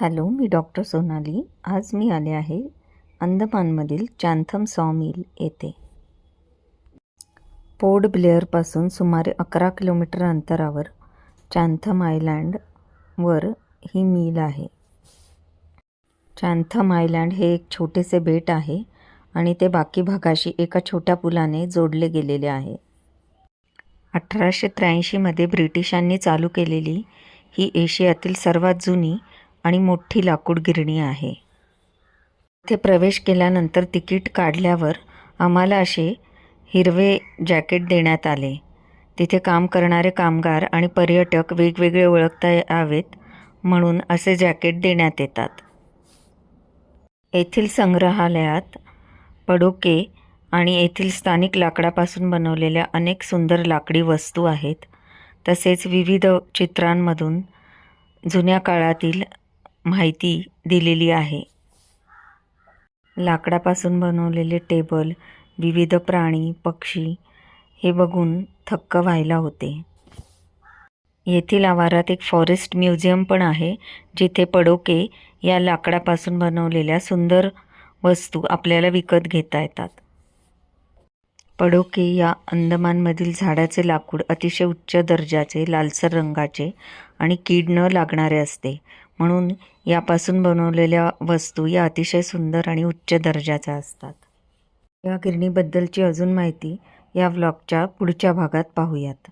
Hello, मी doctor Sonali. आज मी आले आहे अंदमानमधील चॅथम सॉमिल येथे. पोर्ट ब्लेअरपासून सुमारे 11 किलोमीटर अंतरावर चॅथम आयलँडवर ही मिल आहे. चॅथम आयलँड हे एक छोटेसे बेट आहे आणि ते बाकी भागाशी एका छोट्या पुलाने जोडले गेलेले आहे. 1883 ब्रिटिशांनी चालू केलेली ही एशियातील सर्वात जुनी आणि मोठी लाकूड गिरणी आहे. इथे प्रवेश केल्यानंतर तिकीट काढल्यावर आम्हाला असे हिरवे जॅकेट देण्यात आले. तिथे काम करणारे कामगार आणि पर्यटक वेगवेगळे ओळखता यावेत म्हणून असे जॅकेट देण्यात येतात. येथील संग्रहालयात पडोके आणि येथील स्थानिक लाकडापासून बनवलेल्या अनेक सुंदर लाकडी वस्तू आहेत. तसेच विविध चित्रांमधून जुन्या काळातील माहिती दिलेली आहे. लाकडापासून बनवलेले टेबल, विविध प्राणी, पक्षी हे बघून थक्क व्हायला होते. येथील आवारात एक फॉरेस्ट म्युझियम पण आहे, जिथे पडोके या लाकडापासून बनवलेल्या सुंदर वस्तू आपल्याला विकत घेता येतात. पडोके या अंदमानमधील झाडाचे लाकूड अतिशय उच्च दर्जाचे, लालसर रंगाचे आणि कीड न लागणारे असते, म्हणून यापासून बनवलेल्या वस्तू या अतिशय सुंदर आणि उच्च दर्जाच्या असतात. या गिरणीबद्दलची अजून माहिती या व्लॉगच्या पुढच्या भागात पाहूयात.